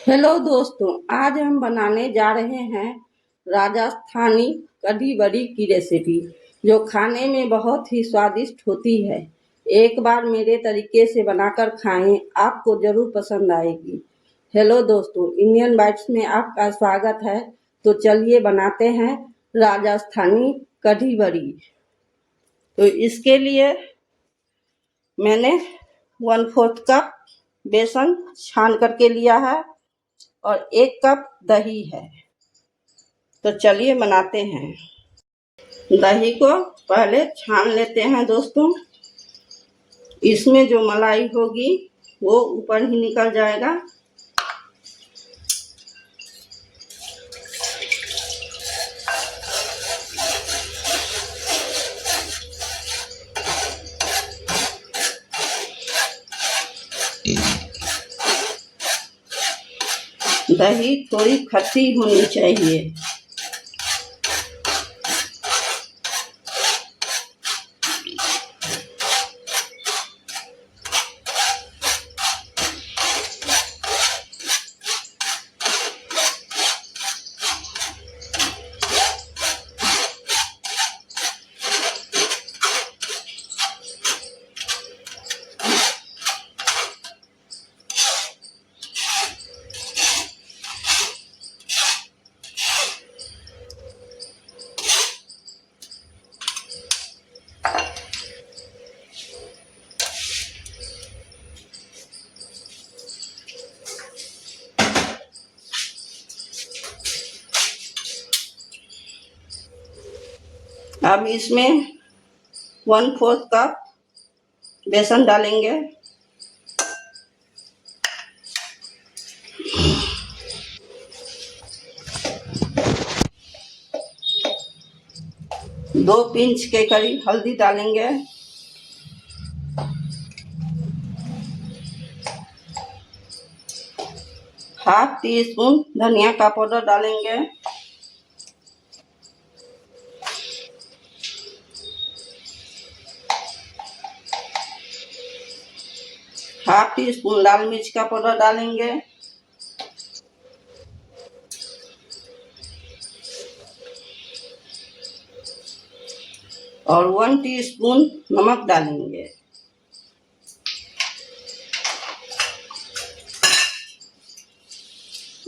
Hello दोस्तों, आज हम बनाने जा रहे हैं राजस्थानी कढ़ी बड़ी की रेसिपी, जो खाने में बहुत ही स्वादिष्ट होती है। एक बार मेरे तरीके से बनाकर खाएं, आपको ज़रूर पसंद आएगी। हेलो दोस्तों, इंडियन बाइट्स में आपका स्वागत है। तो चलिए बनाते हैं राजस्थानी कढ़ी बड़ी। तो इसके लिए मैंने 1/4 कप बेसन छान करके लिया है और 1 कप दही है। तो चलिए बनाते हैं। दही को पहले छान लेते हैं दोस्तों। इसमें जो मलाई होगी वो ऊपर ही निकल जाएगा। दही थोड़ी खट्टी होनी चाहिए। अब इसमें 1/4 कप बेसन डालेंगे। दो पिंच के करीब हल्दी डालेंगे। ½ टीस्पून धनिया का पाउडर डालेंगे। ½ टीस्पून लाल मिर्च का पाउडर डालेंगे। और 1 टीस्पून नमक डालेंगे।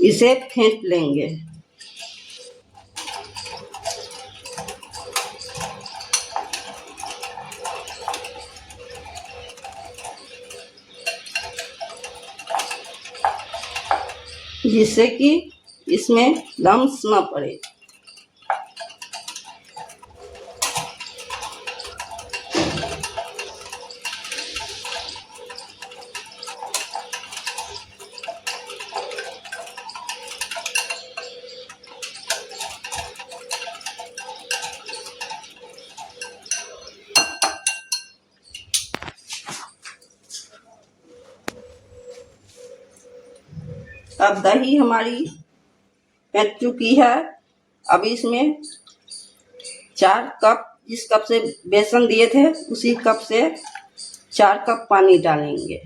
इसे फेंट लेंगे। जिससे कि इसमें लम्स न पड़े। अब दही हमारी फेंट चुकी है। अब इसमें 4 कप, जिस कप से बेसन दिए थे उसी कप से 4 कप पानी डालेंगे।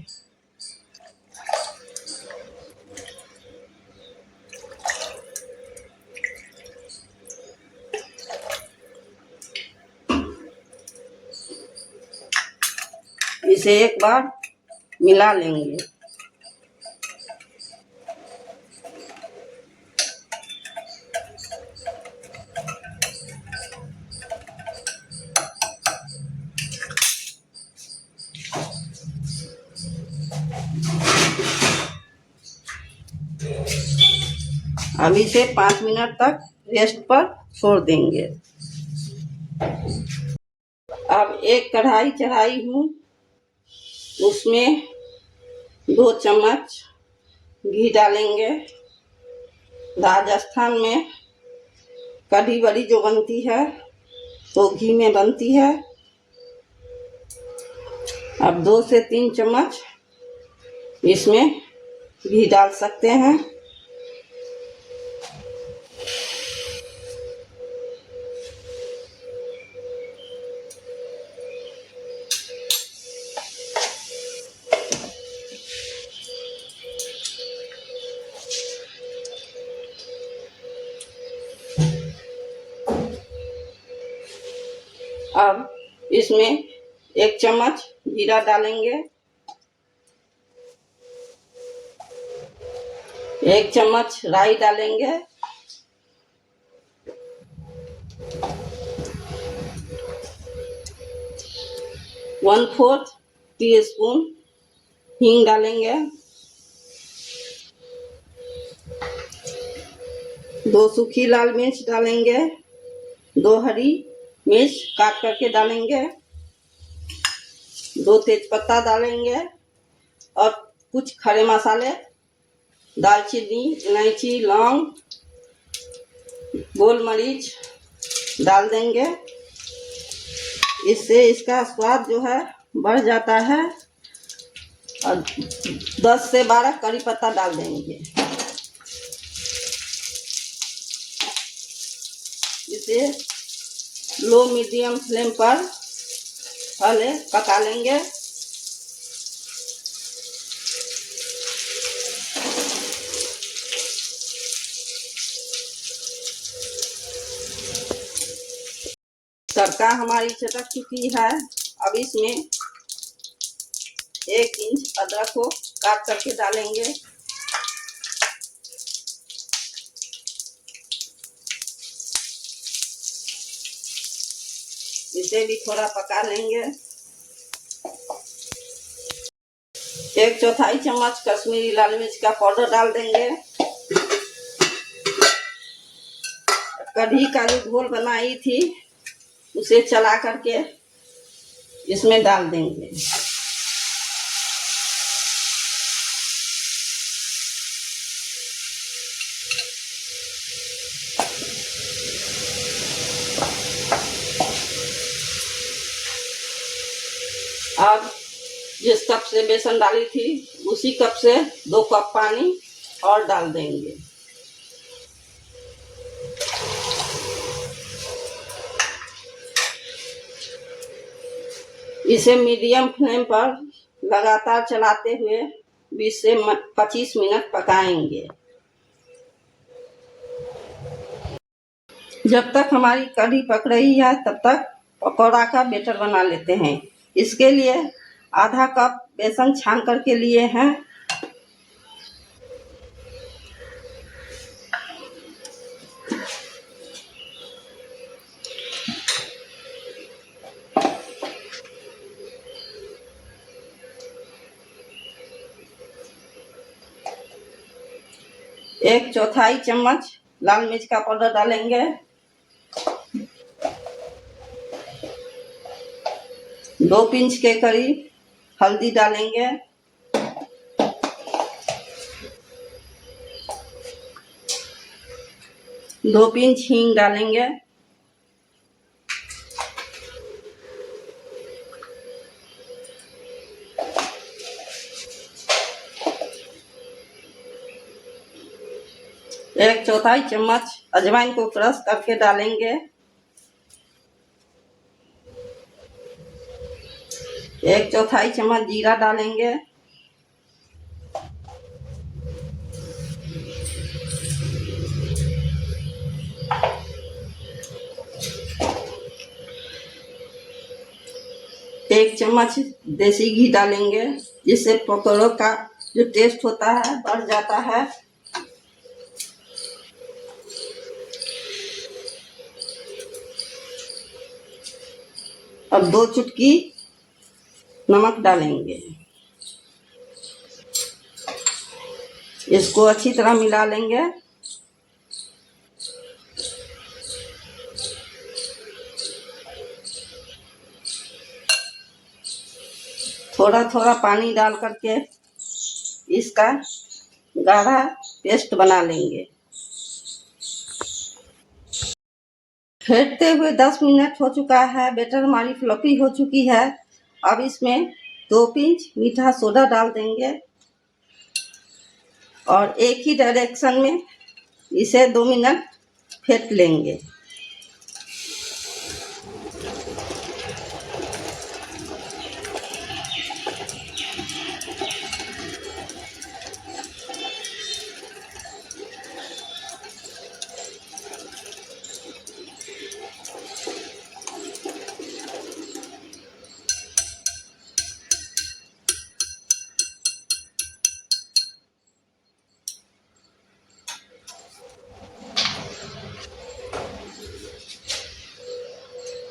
इसे एक बार मिला लेंगे। अब इसे 5 मिनट तक रेस्ट पर छोड़ देंगे। अब एक कढ़ाई चढ़ाई हूँ, उसमें 2 चम्मच घी डालेंगे। राजस्थान में कढ़ी बड़ी जो बनती है तो घी में बनती है। अब 2 से 3 चम्मच इसमें घी डाल सकते हैं। अब इसमें 1 चम्मच जीरा डालेंगे, 1 चम्मच राई डालेंगे, 1/4 टीस्पून हींग डालेंगे, 2 सूखी लाल मिर्च डालेंगे, 2 हरी मिर्च काट करके डालेंगे, 2 तेजपत्ता डालेंगे और कुछ खड़े मसाले दालचीनी, इलायची, लौंग, गोल मरीच डाल देंगे। इससे इसका स्वाद जो है बढ़ जाता है। और 10 से 12 करी पत्ता डाल देंगे। इसे लो मीडियम फ्लेम पर पहले पका लेंगे। तड़का हमारी चटक चुकी है। अब इसमें 1 इंच अदरक को काट करके डालेंगे। इसे भी थोड़ा पका लेंगे। 1/4 चम्मच कश्मीरी लाल मिर्च का पाउडर डाल देंगे। कढ़ी का जो घोल बनाई थी उसे चला करके इसमें डाल देंगे। अब जिस कप से बेसन डाली थी उसी कप से 2 कप पानी और डाल देंगे। इसे मीडियम फ्लेम पर लगातार चलाते हुए 20 से 25 मिनट पकाएंगे। जब तक हमारी कढ़ी पक रही है तब तक पकौड़ा का बैटर बना लेते हैं। इसके लिए आधा कप बेसन छान करके लिए हैं। एक 1/4 चम्मच लाल मिर्च का पाउडर डालेंगे। 2 पिंच के करीब हल्दी डालेंगे। 2 पिंच हींग डालेंगे। एक 1/4 चम्मच अजवाइन को क्रश करके डालेंगे। 1/4 चम्मच जीरा डालेंगे। एक चम्मच देसी घी डालेंगे, जिससे पकौड़ों का जो टेस्ट होता है बढ़ जाता है। अब 2 चुटकी नमक डालेंगे। इसको अच्छी तरह मिला लेंगे। थोड़ा थोड़ा पानी डाल करके इसका गाढ़ा पेस्ट बना लेंगे। फेंटते हुए 10 मिनट हो चुका है। बैटर हमारी फ्लफी हो चुकी है। अब इसमें 2 पिंच मीठा सोडा डाल देंगे और एक ही डायरेक्शन में इसे 2 मिनट फेंट लेंगे।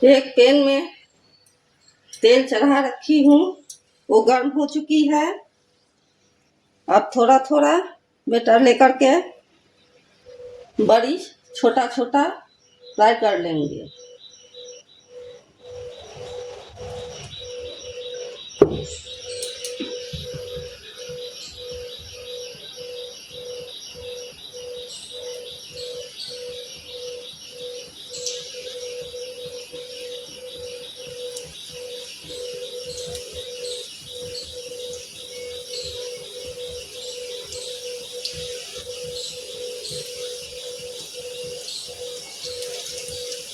एक पैन में तेल चढ़ा रखी हूँ, वो गर्म हो चुकी है। अब थोड़ा थोड़ा बैटर लेकर के बड़ी छोटा छोटा फ्राई कर लेंगे।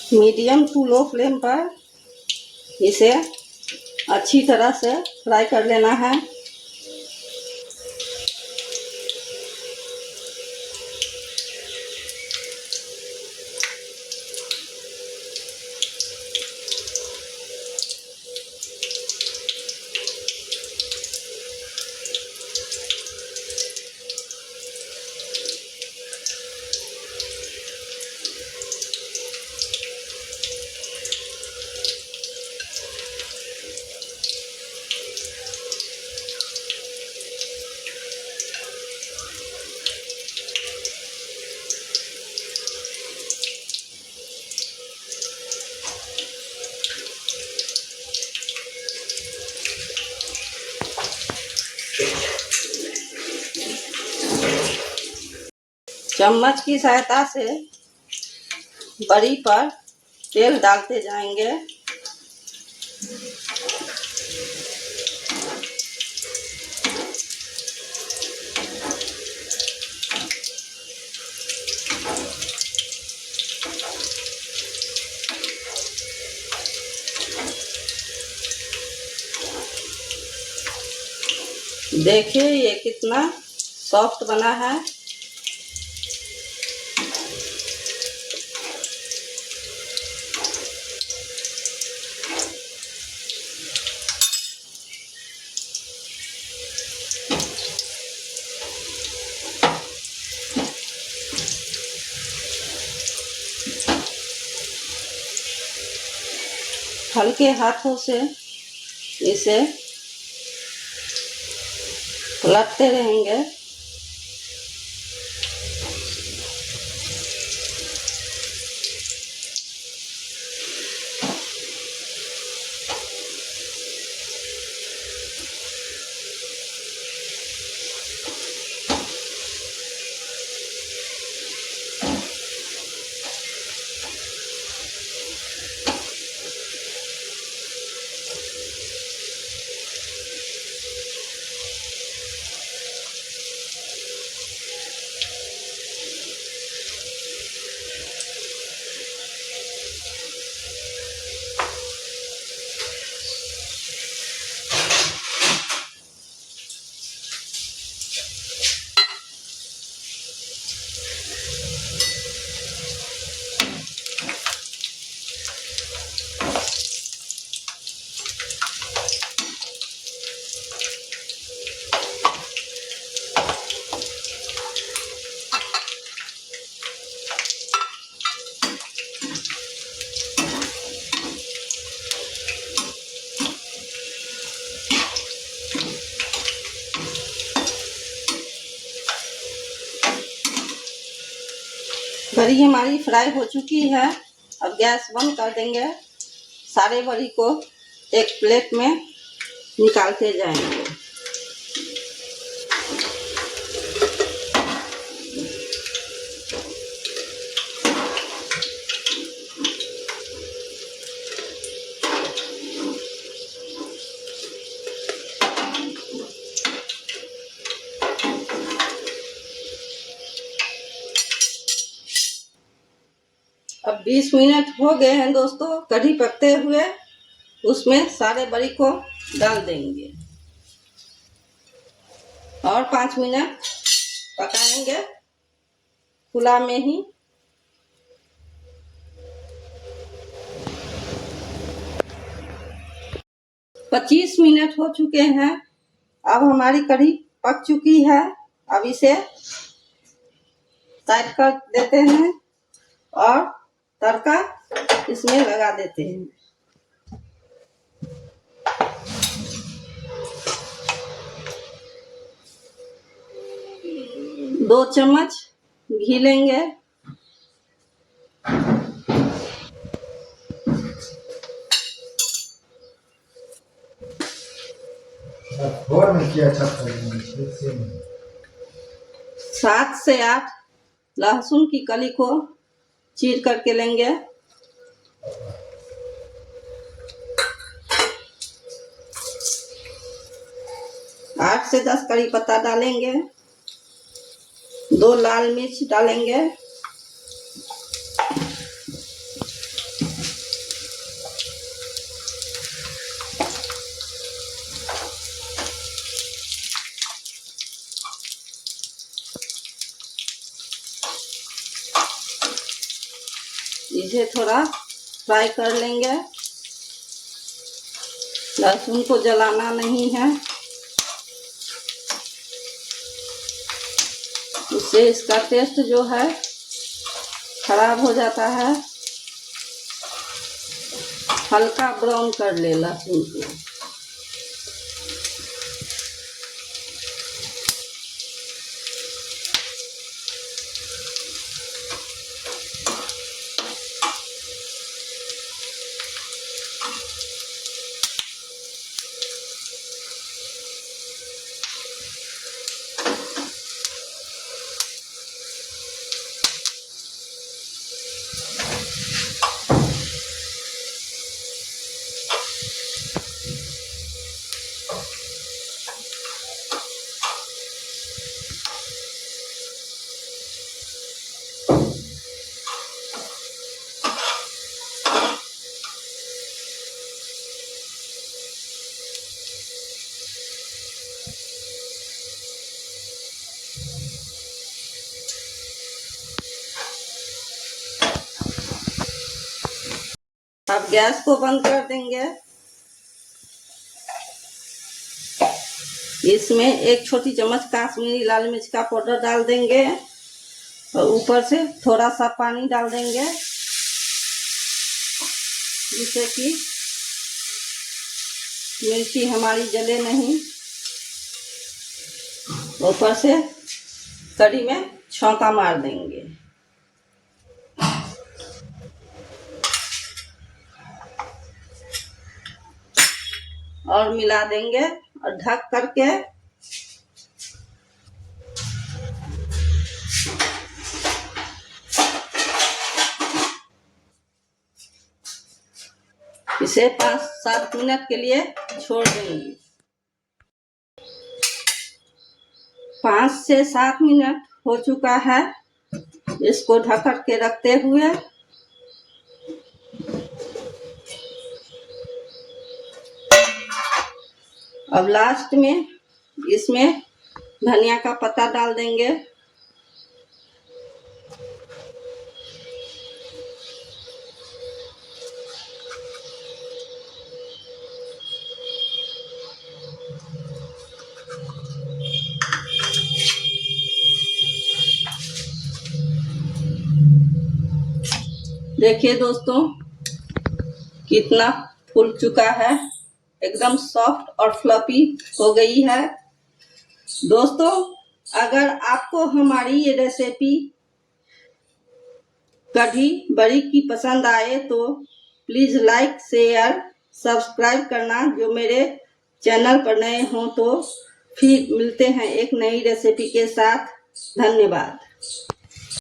मीडियम टू लो फ्लेम पर इसे अच्छी तरह से फ्राई कर लेना है। चम्मच की सहायता से बड़ी पर तेल डालते जाएंगे। देखिए ये कितना सॉफ्ट बना है। हल्के हाथों से इसे पलटते रहेंगे। बड़ी हमारी फ्राई हो चुकी है। अब गैस बंद कर देंगे। सारे बड़ी को एक प्लेट में निकालते जाएंगे। अब 20 मिनट हो गए हैं दोस्तों कढ़ी पकते हुए। उसमें सारे बड़ी को डाल देंगे और 5 मिनट पकाएंगे खुला में ही। पच्चीस मिनट हो चुके हैं। अब हमारी कढ़ी पक चुकी है। अब इसे साइड कर देते हैं और तड़का इसमें लगा देते हैं। 2 चम्मच घी लेंगे। क्या 7 से 8 लहसुन की कली को चीर करके लेंगे। 8 से 10 कड़ी पत्ता डालेंगे। 2 लाल मिर्च डालेंगे। इसे थोड़ा फ्राई कर लेंगे। लहसुन को जलाना नहीं है, इससे इसका टेस्ट जो है खराब हो जाता है। हल्का ब्राउन कर ले लहसुन को। अब गैस को बंद कर देंगे। इसमें 1 छोटी चम्मच काश्मीरी लाल मिर्च का पाउडर डाल देंगे और ऊपर से थोड़ा सा पानी डाल देंगे, जिससे कि मिर्ची हमारी जले नहीं। ऊपर से कढ़ी में छौंका मार देंगे। और मिला देंगे और ढक करके इसे 5-7 मिनट के लिए छोड़ देंगे। 5 से 7 मिनट हो चुका है। इसको ढक के रखते हुए अब लास्ट में इसमें धनिया का पत्ता डाल देंगे। देखिए दोस्तों, कितना फूल चुका है, एकदम सॉफ्ट और फ्लफी हो गई है। दोस्तों, अगर आपको हमारी ये रेसिपी कढ़ी बड़ी की पसंद आए तो प्लीज़ लाइक, शेयर, सब्सक्राइब करना। जो मेरे चैनल पर नए हों तो फिर मिलते हैं एक नई रेसिपी के साथ। धन्यवाद।